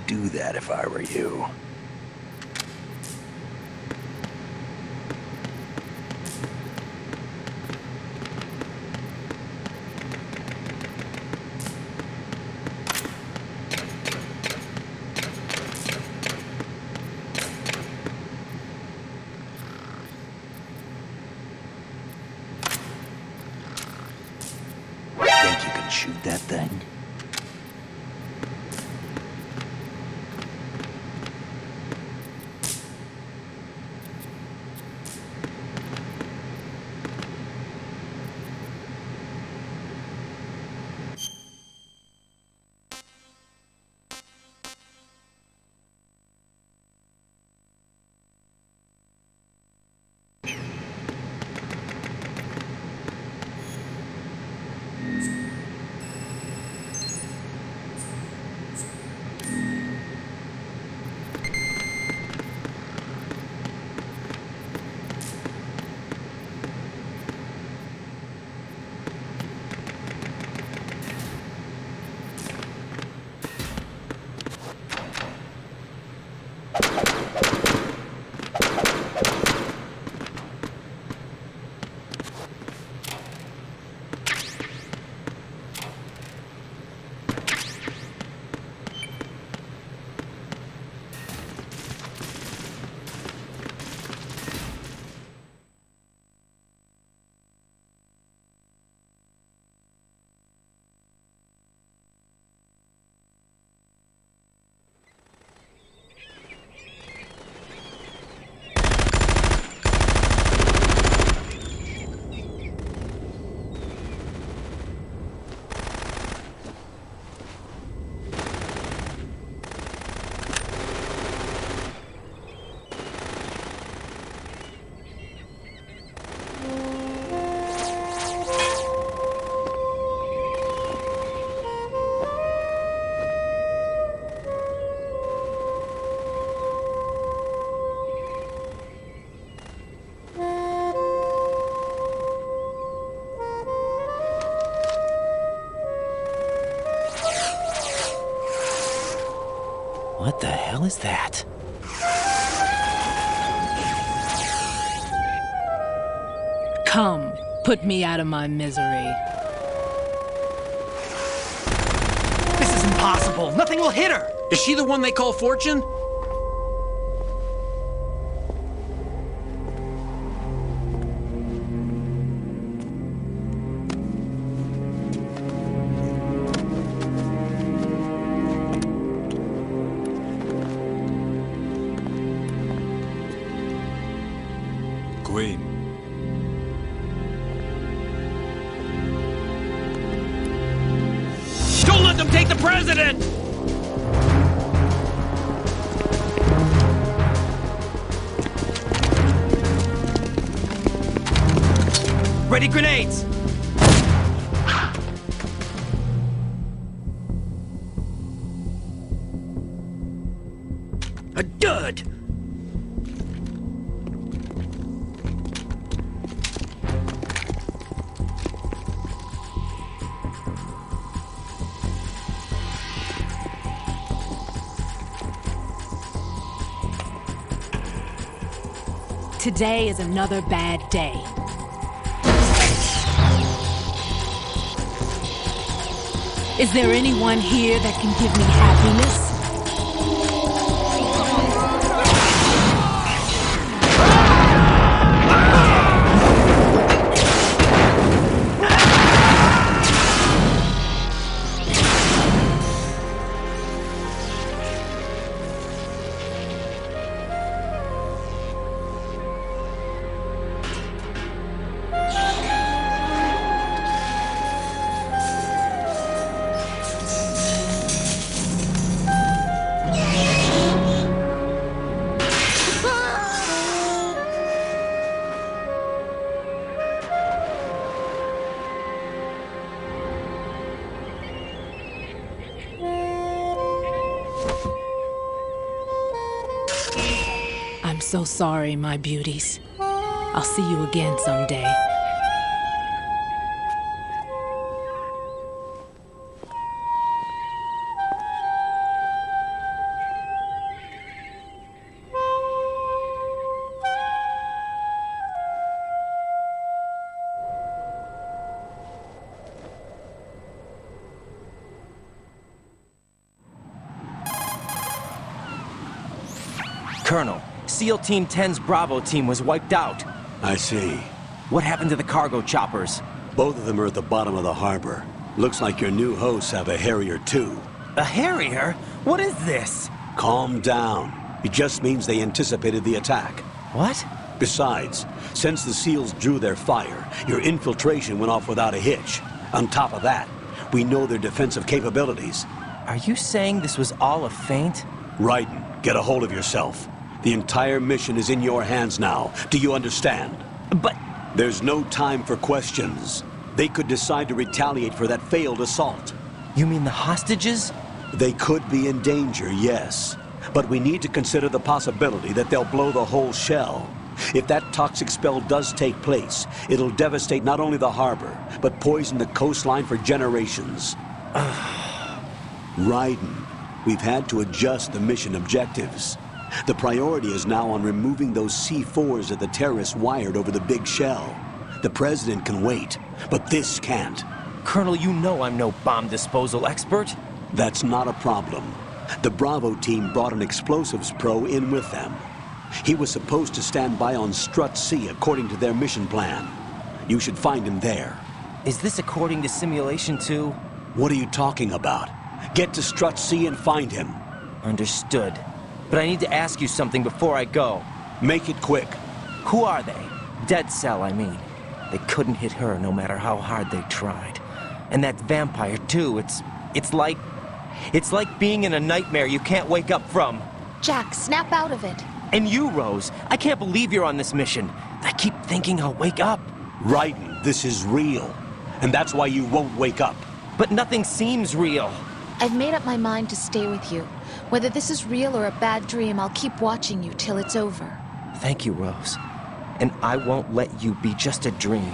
wouldn't do that if I were you. Think you can shoot that thing? What the hell is that? Come, put me out of my misery. This is impossible. Nothing will hit her. Is she the one they call Fortune? Queen. Don't let them take the president! Ready grenades! A dud! Today is another bad day. Is there anyone here that can give me happiness? I'm so sorry, my beauties. I'll see you again someday. Colonel, SEAL Team 10's Bravo team was wiped out. I see. What happened to the cargo choppers? Both of them are at the bottom of the harbor. Looks like your new hosts have a Harrier too. A Harrier? What is this? Calm down. It just means they anticipated the attack. What? Besides, since the SEALs drew their fire, your infiltration went off without a hitch. On top of that, we know their defensive capabilities. Are you saying this was all a feint? Raiden, get a hold of yourself. The entire mission is in your hands now. Do you understand? But... There's no time for questions. They could decide to retaliate for that failed assault. You mean the hostages? They could be in danger, yes. But we need to consider the possibility that they'll blow the whole shell. If that toxic spell does take place, it'll devastate not only the harbor, but poison the coastline for generations. Raiden, we've had to adjust the mission objectives. The priority is now on removing those C4s that the terrorists wired over the big shell. The President can wait, but this can't. Colonel, you know I'm no bomb disposal expert. That's not a problem. The Bravo team brought an explosives pro in with them. He was supposed to stand by on Strut C according to their mission plan. You should find him there. Is this according to Simulation 2? What are you talking about? Get to Strut C and find him. Understood. But I need to ask you something before I go. Make it quick. Who are they? Dead Cell, I mean. They couldn't hit her no matter how hard they tried. And that vampire, too, it's like being in a nightmare you can't wake up from. Jack, snap out of it. And you, Rose, I can't believe you're on this mission. I keep thinking I'll wake up. Raiden, this is real. And that's why you won't wake up. But nothing seems real. I've made up my mind to stay with you. Whether this is real or a bad dream, I'll keep watching you till it's over. Thank you, Rose. And I won't let you be just a dream.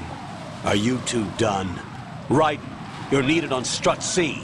Are you two done? Raiden, you're needed on Strut C.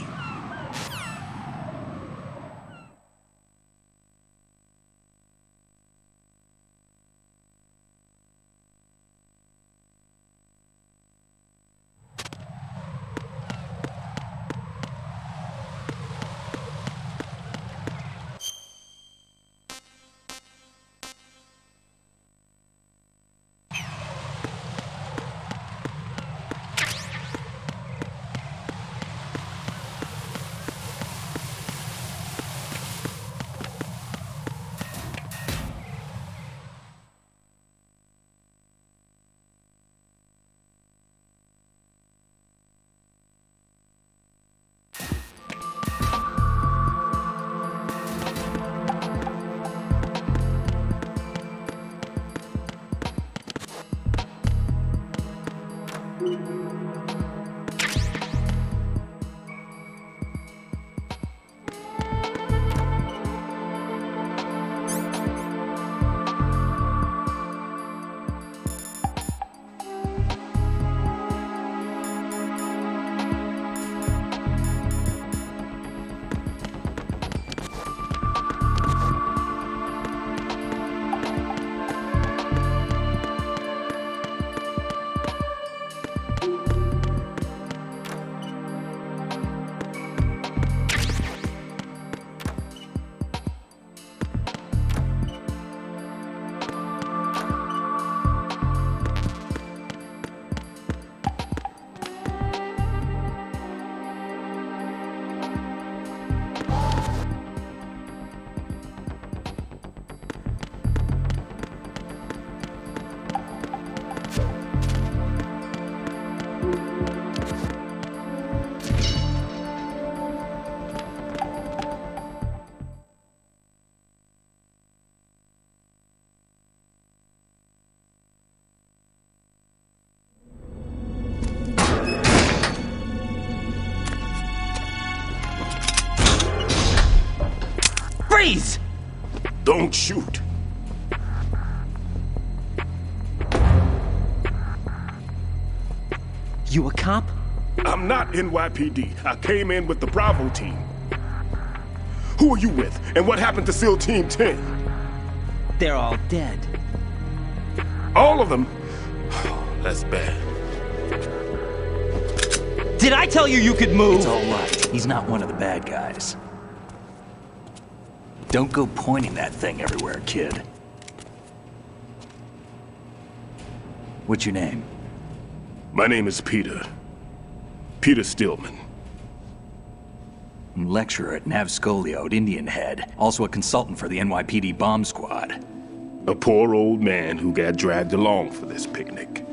Freeze! Don't shoot. You a cop? I'm not NYPD. I came in with the Bravo team. Who are you with? And what happened to SEAL Team 10? They're all dead. All of them? That's bad. Did I tell you you could move? It's all right. He's not one of the bad guys. Don't go pointing that thing everywhere, kid. What's your name? My name is Peter. Peter Stillman. Lecturer at Navscolio at Indian Head. Also a consultant for the NYPD bomb squad. A poor old man who got dragged along for this picnic.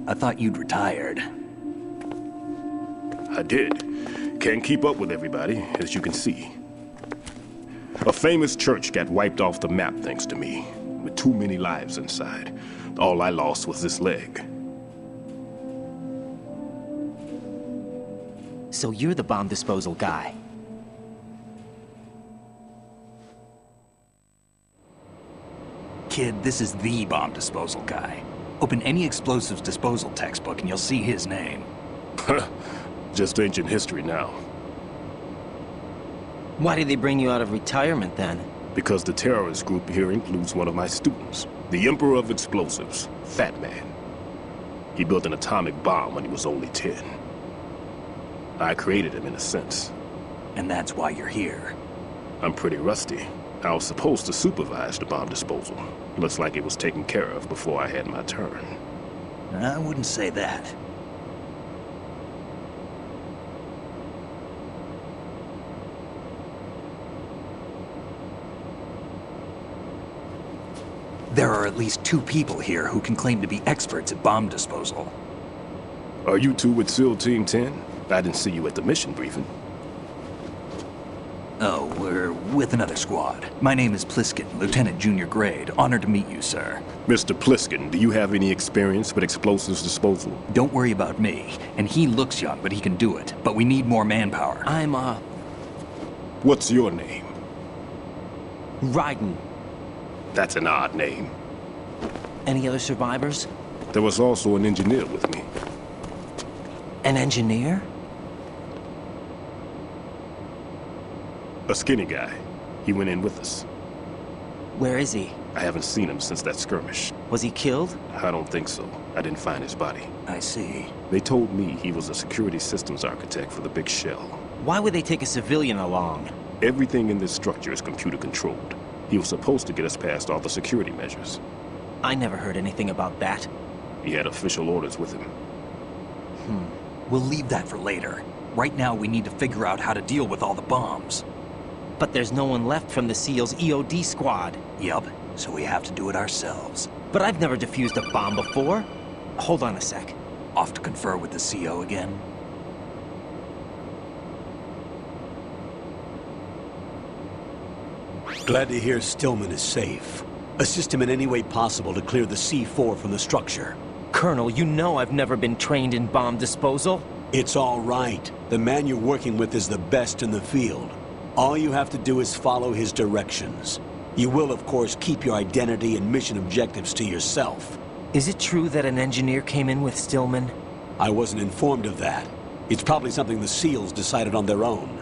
I thought you'd retired. I did. Can't keep up with everybody, as you can see. A famous church got wiped off the map thanks to me, with too many lives inside. All I lost was this leg. So you're the bomb disposal guy. Kid, this is the bomb disposal guy. Open any explosives disposal textbook and you'll see his name. Just ancient history now. Why did they bring you out of retirement then? Because the terrorist group here includes one of my students, the Emperor of Explosives, Fat Man. He built an atomic bomb when he was only 10. I created him in a sense. And that's why you're here. I'm pretty rusty. I was supposed to supervise the bomb disposal. Looks like it was taken care of before I had my turn. I wouldn't say that. There are at least 2 people here who can claim to be experts at bomb disposal. Are you two with SEAL Team 10? I didn't see you at the mission briefing. Oh, we're with another squad. My name is Pliskin, Lieutenant Junior Grade. Honored to meet you, sir. Mr. Pliskin, do you have any experience with explosives disposal? Don't worry about me. And he looks young, but he can do it. But we need more manpower. I'm, What's your name? Raiden. That's an odd name. Any other survivors? There was also an engineer with me. An engineer? A skinny guy. He went in with us. Where is he? I haven't seen him since that skirmish. Was he killed? I don't think so. I didn't find his body. I see. They told me he was a security systems architect for the big shell. Why would they take a civilian along? Everything in this structure is computer controlled. He was supposed to get us past all the security measures. I never heard anything about that. He had official orders with him. We'll leave that for later. Right now, we need to figure out how to deal with all the bombs. But there's no one left from the SEAL's EOD squad. Yup, so we have to do it ourselves. But I've never defused a bomb before. Hold on a sec. Off to confer with the CO again? Glad to hear Stillman is safe. Assist him in any way possible to clear the C4 from the structure. Colonel, you know I've never been trained in bomb disposal. It's all right. The man you're working with is the best in the field. All you have to do is follow his directions. You will, of course, keep your identity and mission objectives to yourself. Is it true that an engineer came in with Stillman? I wasn't informed of that. It's probably something the SEALs decided on their own.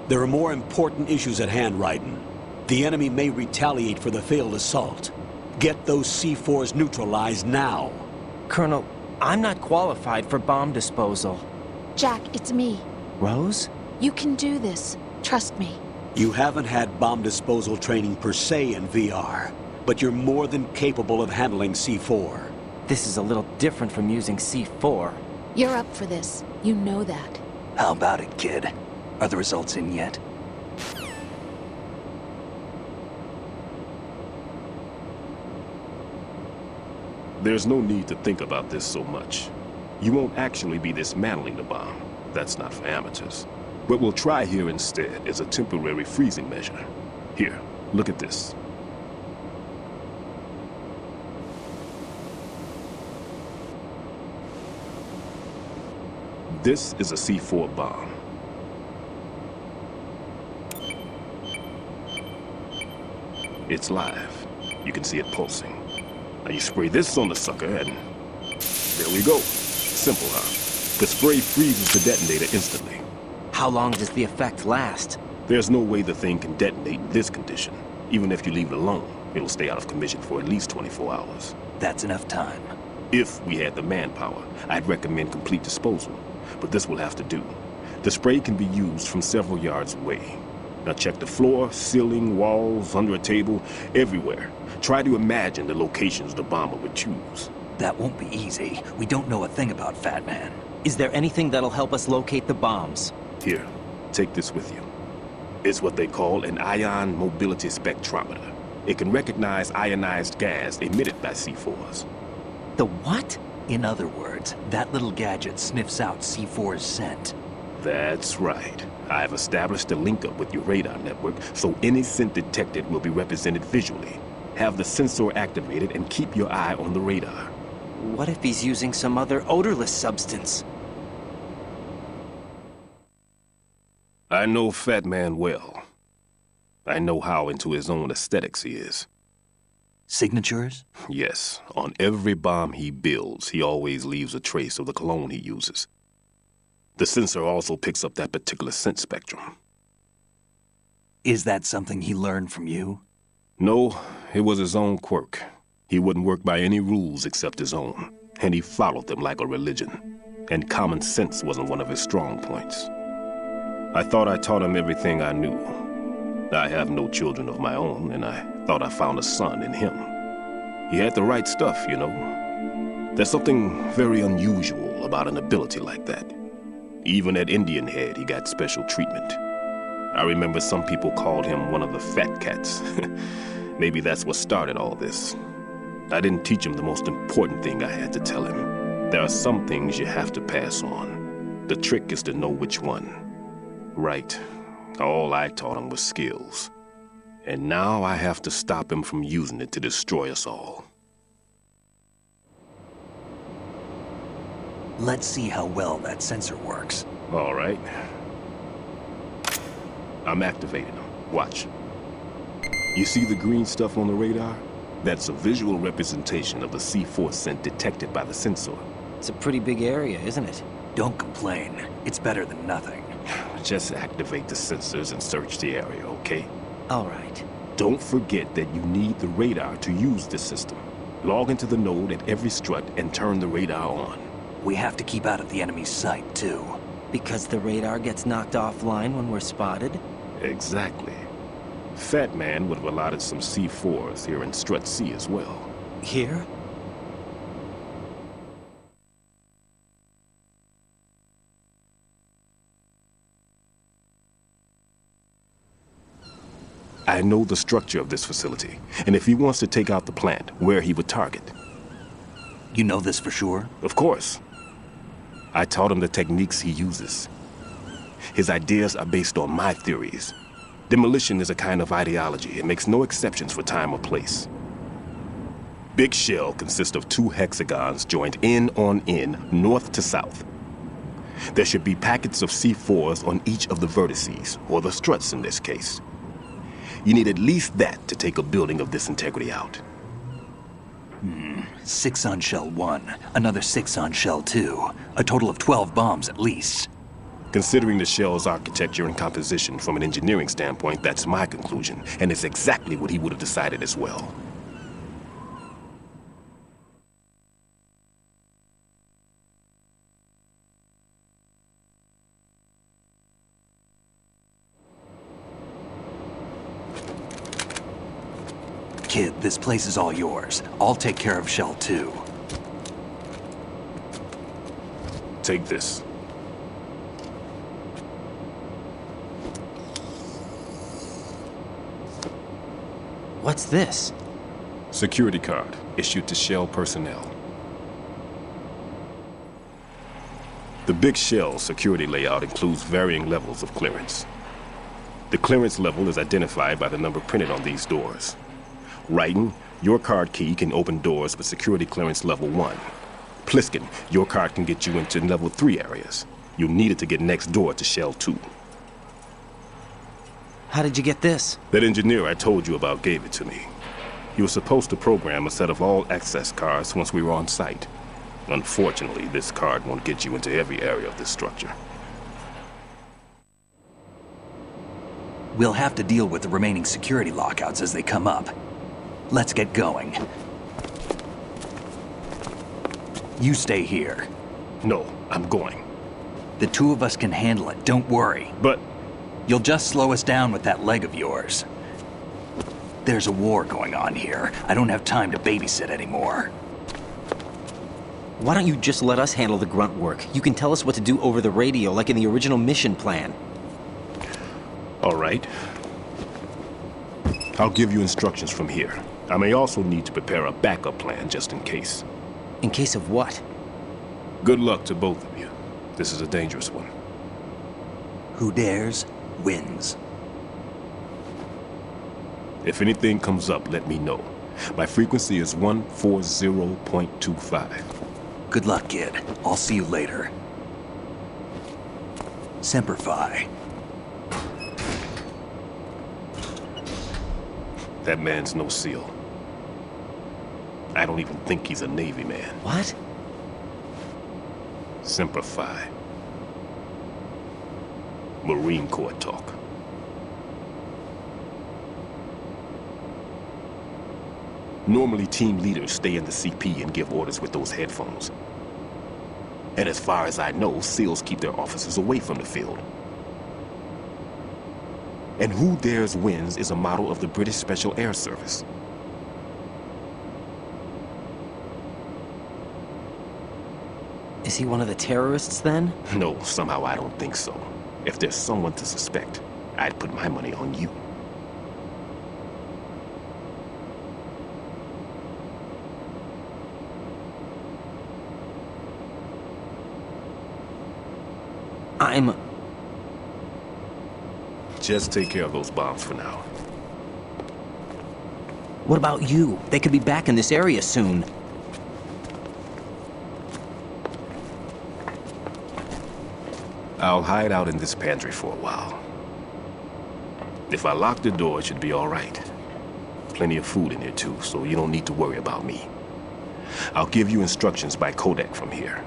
There are more important issues at hand, Raiden. The enemy may retaliate for the failed assault. Get those C4s neutralized now. Colonel, I'm not qualified for bomb disposal. Jack, it's me. Rose? You can do this. Trust me. You haven't had bomb disposal training per se in VR, but you're more than capable of handling C4. This is a little different from using C4. You're up for this. You know that. How about it, kid? Are the results in yet? There's no need to think about this so much. You won't actually be dismantling the bomb. That's not for amateurs. What we'll try here instead is a temporary freezing measure. Here, look at this. This is a C4 bomb. It's live. You can see it pulsing. Now you spray this on the sucker and there we go. Simple, huh? The spray freezes the detonator instantly. How long does the effect last? There's no way the thing can detonate in this condition. Even if you leave it alone, it'll stay out of commission for at least 24 hours. That's enough time. If we had the manpower, I'd recommend complete disposal. But this will have to do. The spray can be used from several yards away. Now check the floor, ceiling, walls, under a table, everywhere. Try to imagine the locations the bomber would choose. That won't be easy. We don't know a thing about Fat Man. Is there anything that'll help us locate the bombs? Here, take this with you. It's what they call an ion mobility spectrometer. It can recognize ionized gas emitted by C4s. The what? In other words, that little gadget sniffs out C4's scent. That's right. I've established a link-up with your radar network, so any scent detected will be represented visually. Have the sensor activated and keep your eye on the radar. What if he's using some other odorless substance? I know Fat Man well. I know how into his own aesthetics he is. Signatures? Yes, on every bomb he builds, he always leaves a trace of the cologne he uses. The sensor also picks up that particular scent spectrum. Is that something he learned from you? No, it was his own quirk. He wouldn't work by any rules except his own, and he followed them like a religion. And common sense wasn't one of his strong points. I thought I taught him everything I knew. I have no children of my own, and I thought I found a son in him. He had the right stuff, you know. There's something very unusual about an ability like that. Even at Indian Head, he got special treatment. I remember some people called him one of the fat cats. Maybe that's what started all this. I didn't teach him the most important thing I had to tell him. There are some things you have to pass on. The trick is to know which one. Right. All I taught him was skills. And now I have to stop him from using it to destroy us all. Let's see how well that sensor works. All right. I'm activating them. Watch. You see the green stuff on the radar? That's a visual representation of the C4 scent detected by the sensor. It's a pretty big area, isn't it? Don't complain. It's better than nothing. Just activate the sensors and search the area, okay? All right. Don't forget that you need the radar to use this system. Log into the node at every strut and turn the radar on. We have to keep out of the enemy's sight, too. Because the radar gets knocked offline when we're spotted? Exactly. Fat Man would have allotted some C4s here in Strut C as well. Here? I know the structure of this facility, and if he wants to take out the plant, where he would target. You know this for sure? Of course. I taught him the techniques he uses. His ideas are based on my theories. Demolition is a kind of ideology. It makes no exceptions for time or place. Big shell consists of 2 hexagons joined end on end, north to south. There should be packets of C4s on each of the vertices, or the struts in this case. You need at least that to take a building of this integrity out. 6 on shell 1, another 6 on shell 2. A total of 12 bombs at least. Considering the shell's architecture and composition from an engineering standpoint, that's my conclusion, and it's exactly what he would have decided as well. Kid, this place is all yours. I'll take care of shell 2. Take this. What's this? Security card, issued to Shell personnel. The Big Shell security layout includes varying levels of clearance. The clearance level is identified by the number printed on these doors. Raiden, your card key can open doors with security clearance level 1. Pliskin, your card can get you into level 3 areas. You'll need it to get next door to Shell 2. How did you get this? That engineer I told you about gave it to me. He was supposed to program a set of all access cards once we were on site. Unfortunately, this card won't get you into every area of this structure. We'll have to deal with the remaining security lockouts as they come up. Let's get going. You stay here. No, I'm going. The 2 of us can handle it, don't worry. But You'll just slow us down with that leg of yours. There's a war going on here. I don't have time to babysit anymore. Why don't you just let us handle the grunt work? You can tell us what to do over the radio, like in the original mission plan. All right. I'll give you instructions from here. I may also need to prepare a backup plan just in case. In case of what? Good luck to both of you. This is a dangerous one. Who dares, wins. If anything comes up, let me know. My frequency is 140.25. Good luck, kid. I'll see you later. Semper Fi. That man's no SEAL. I don't even think he's a Navy man. What? Semper Fi. Marine Corps talk. Normally, team leaders stay in the CP and give orders with those headphones. And as far as I know, SEALs keep their officers away from the field. And Who Dares Wins is a model of the British Special Air Service. Is he one of the terrorists, then? No, somehow I don't think so. If there's someone to suspect, I'd put my money on you. Just take care of those bombs for now. What about you? They could be back in this area soon. I'll hide out in this pantry for a while. If I lock the door, it should be all right. Plenty of food in here too, so you don't need to worry about me. I'll give you instructions by codec from here.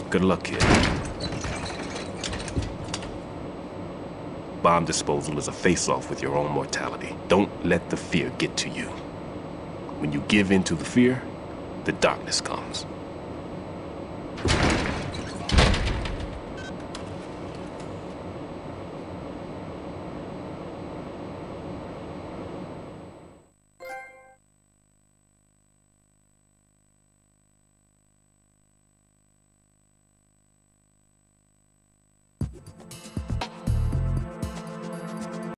Good luck, kid. Bomb disposal is a face-off with your own mortality. Don't let the fear get to you. When you give in to the fear, the darkness comes.